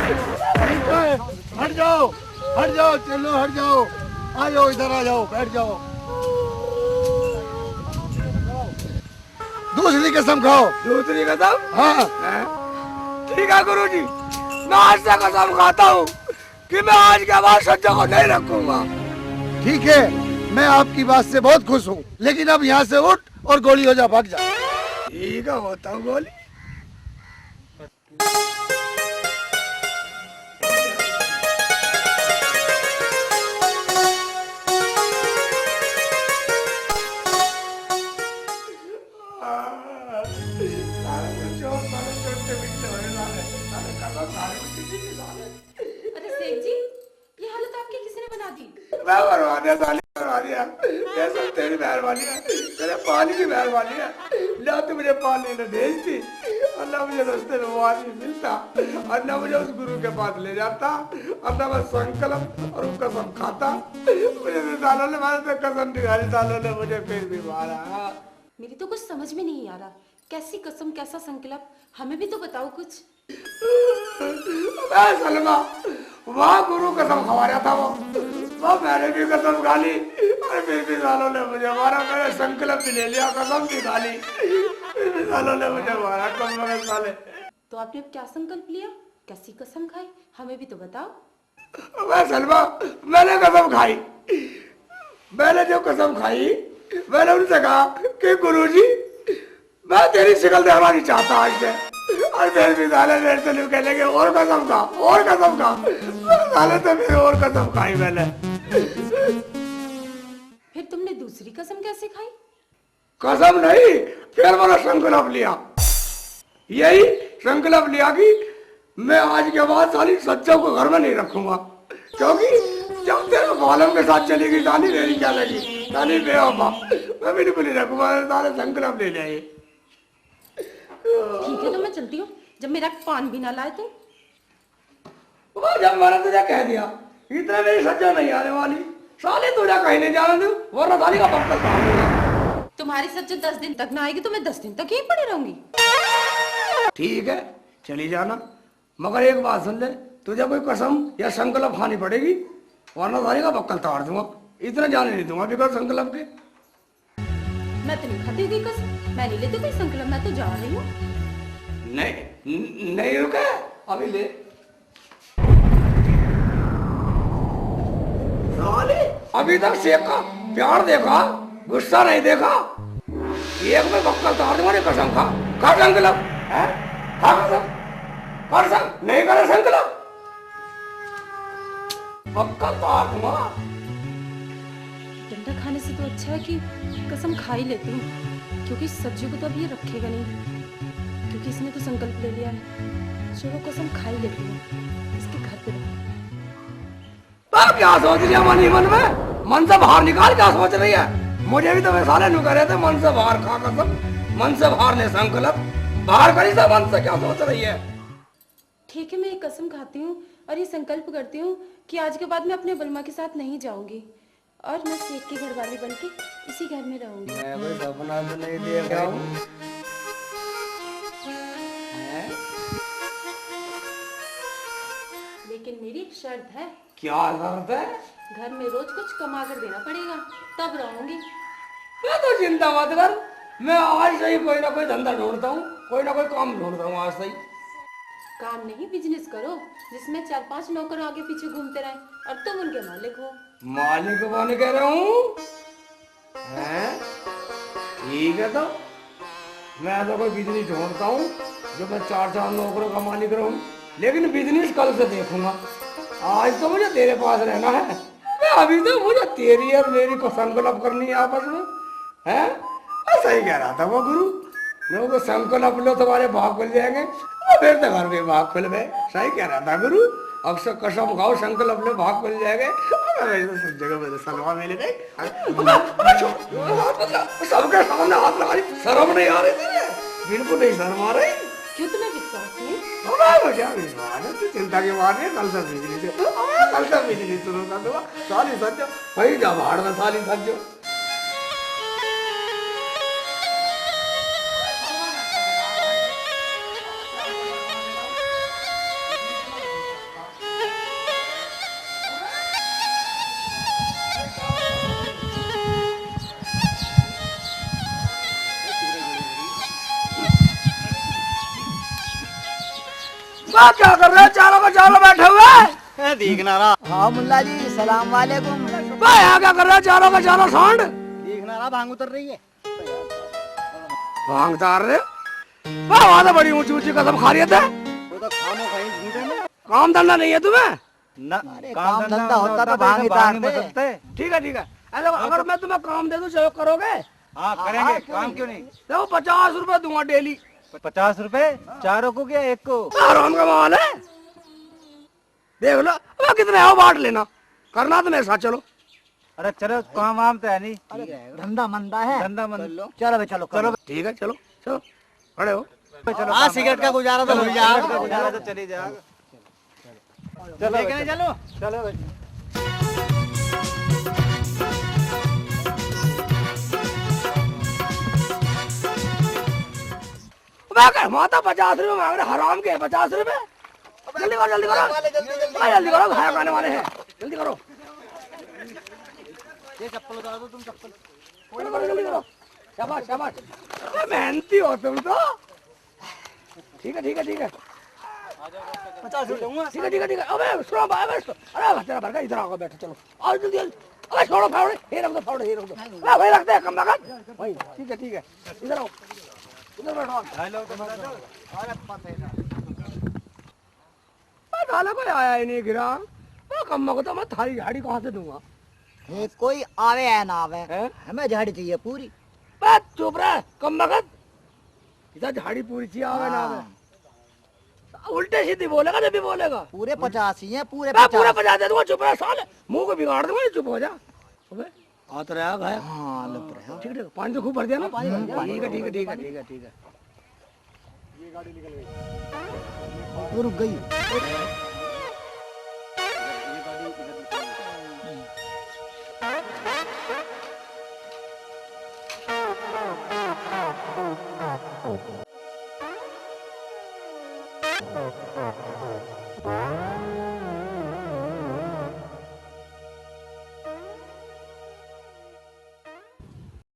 हट जाओ, हट जाओ, चलो हट जाओ, आ जाओ इधर, आ जाओ, बैठ जाओ। दूसरी कसम खाओ। दूसरी कसम? हाँ ठीक है गुरुजी, मैं आज से कसम खाता हूँ कि मैं आज के बाद सज्जा को नहीं रखूंगा। ठीक है, मैं आपकी बात से बहुत खुश हूँ, लेकिन अब यहाँ से उठ और गोली हो जा, भाग जा। ठीक है, होता हूँ गोली। अरे सेठ जी, ये हालत आपकी किसी ने बना दी? मैं करवा दिया, साली करवा दिया। ये सब तेरी मेहरबानी है, तेरे पानी की मेहरबानी है। ना तो मुझे पानी ने भेजती और ना मुझे रास्ते में वो आदमी मिलता और ना मुझे उस गुरु के पास ले जाता और ना मैं संकल्प और वो कसम खाता। मुझे तो सालों ने मारा, तो कसम निकाली, सालों ने मुझे फिर भी मारा। मेरी तो कुछ समझ में नहीं आ रहा, कैसी कसम कैसा संकल्प, हमें भी तो बताओ कुछ। मैं सलमा, वहाँ गुरु कसम खवा रहा था, वो मैंने भी कसम खा ली और फिर भी सालों ने मुझे मारा। मैंने संकल्प भी ले लिया, कसम भी खा ली, फिर भी सालों ने मुझे मारा। कम मगर साले। तो आपने अब क्या संकल्प लिया, कैसी कसम खाई, हमें भी तो बताओ। मैं सलमा, मैंने कसम खाई। मैंने जो कसम खाई, मैंने उनसे कहा कि गुरुजी, मैं तेरी शिकल देखना नहीं चाहता आज से। और फिर भी साले मेरे से नहीं कहने के और कसम खा, और कसम खा। साले तो फिर और कसम खाई मैंने। फिर तुमने दूसरी कसम कैसे खाई? कसम नहीं, फिर मैंने संकल्प लिया। यही संकल्प लिया कि मैं आज के बाद साली सच्चों को घर में नहीं रखूंगा, क्योंकि जब तेरे मालूम के साथ चलेगी साली, मेरी क्या लगी साली बेवफा, मैं बिल्कुल नहीं रखूंगा। सारे संकल्प ले जाए। ठीक है, तो मैं चलती हूँ, जब मेरा पान भी ना लाए तो। जब मैंने तुझे कह दिया इतना मेरी सच्चा नहीं आने वाली, साले तुझे कहीं नहीं जाने दूं, वरना साली का पक्का काम। तुम्हारी सच्चा 10 दिन तक ना आएगी तो मैं 10 दिन तक यहीं पड़ी रहूंगी। ठीक है, चली जाना, मगर एक बात सुन ले, तुझे कोई कसम या संकल्प खानी पड़ेगी, वरना साली का पक्का तोड़ दूंगा। इतना जाने नहीं दूंगा बिगड़ संकल्प के। मैं तो नहीं खाती कोई कसम, मैं नहीं लेती कोई संकल्प, मैं तो जा रही हूँ। नहीं रुके, अभी ले। साले अभी तक सेका प्यार देखा, गुस्सा नहीं देखा। एक में बक्कल तोड़ दूंगा, कसम खा, खा संकल्प है, खा कसम, कर संग नहीं करे संकल्प, बक्कल तोड़ दूंगा। डंडा खाने से तो अच्छा है कि कसम खा ही लेती हूँ, क्योंकि सज्जू को तो अब ये रखेगा नहीं, क्योंकि इसने तो संकल्प ले लिया है। चलो कसम खा ही लेती हूँ, इसके घर पे रहूँ। पर क्या सोच रही है मन में, मन से बाहर निकाल, क्या सोच रही है? मुझे भी तो वे साले नु करे थे, मन से बाहर खा कसम, मन से बाहर ने संकल्प, बाहर करी से मन से क्या सोच रही है? ठीक है, मैं ये कसम खाती हूँ और ये संकल्प करती हूँ कि आज के बाद मैं अपने बलमा के साथ नहीं जाऊंगी और मैं सेठ की घरवाली बनके इसी घर में रहूंगी। मैं कोई सपना तो नहीं देख रहा हूँ। लेकिन मेरी एक शर्त है। क्या शर्त है? घर में रोज कुछ कमा कर देना पड़ेगा, तब रहूंगी। मैं तो चिंता मत कर, मैं आज से ही कोई ना कोई धंधा ढूंढता हूँ, कोई ना कोई काम ढूंढता हूँ आज से ही। काम नहीं, बिजनेस करो जिसमें 4-5 नौकर आगे पीछे घूमते रहे और तुम उनके मालिक हो। मालिक बन कह रहा हूँ? ठीक है, तो मैं तो कोई बिजनेस ढूंढता हूँ जो मैं 4-4 नौकरों का मालिक रहूँ, लेकिन बिजनेस कल से देखूंगा। आज तो मुझे तेरे पास रहना है। मैं अभी तो मुझे तेरी और मेरी को संकल्प करनी है आपस में, है? सही कह रहा था वो गुरु, जो को संकल्प लो तुम्हारे भाग खुल जाएंगे, फिर तो घर में भाग खुल गए। सही कह रहा था गुरु, अक्सर कसम खाओ, संकल्प लो, भाग खुल जाएंगे। सब जगह में सलवा मिल गई, सबके सामने हाथ लगा, शर्म नहीं आ रही तेरे? बिल्कुल नहीं शर्म आ रही। क्यों, तुम्हें विश्वास नहीं? क्या विश्वास है? तू चिंता की बात है, कल से बिजली शुरू कर दूंगा। साली सज्जो वही जा भाड़ में, साली सज्जो। वाह क्या कर रहे हैं चारों का चारों बैठे हुए? देखना रहा। हाँ मुल्ला जी सलाम वालेकुम। वाह यहाँ क्या कर रहे हैं चारों का चारों सांड? देखना रहा भांग उतर रही है। भांग तार रहे? वाह वहाँ तो बड़ी ऊंची ऊंची कसम खा रही थे। वो तो खामो खाई झूठे में। काम धंधा नहीं है तुम्हें? ना काम धंधा होता तो भांग ही तारते। ठीक है ऐसा अगर मैं तुम्हें काम दे दूं सहयोग करोगे? हाँ करेंगे, काम क्यों नहीं। देखो 50 रुपए दूंगा डेली। 50 रुपए चारों को क्या एक को? आराम का माल है, देख लो अब कितने है वो बांट लेना, करना तो मेरे साथ चलो। अरे चलो काम वाम तो है नहीं, धंधा मंदा है। धंधा मन। चलो चलो चलो ठीक है चलो चलो खड़े हो। चलो हाँ सिगरेट का गुजारा तो हो जाएगा, गुजारा तो चली जाएगा। चलो चलो चलो माता 50 रुपए मांग रहे हराम के 50 रुपए। जल्दी करो जल्दी करो जल्दी करो, खाया खाने वाले हैं, जल्दी करो। ये चप्पल उतार दो तुम, चप्पल जल्दी करो, शाबाश शाबाश, मेहनती हो तुम तो। ठीक है 50 रुपए दूंगा। ठीक है अबे सुनो भाई, अरे तेरा भड़का इधर आओ, बैठो चलो और जल्दी। अबे छोड़ो फावड़े, ये रख दो फावड़े, ये रख दो। अरे भाई रखते हैं कम लागत भाई। ठीक है इधर आओ, इधर बैठो। हेलो तुम्हारा डाला कोई आया ही नहीं गिरा, कम को तो मैं थाली झाड़ी कहाँ से दूंगा? ये कोई आवे है ना आवे, हैं? हमें झाड़ी चाहिए पूरी। बस चुप रह कम वक्त, इधर झाड़ी पूरी चाहिए आवे ना आवे। उल्टे सीधी बोलेगा जब भी बोलेगा। पूरे 50 ही है, पूरे मैं पूरा 50। 50 दे दूंगा, चुप रह साले, मुंह को बिगाड़ दूंगा, चुप हो जा। अबे आत रहा है। हाँ लग रहा है। ठीक है पानी तो खूब भर दिया ना। ठीक है वो रुक गई।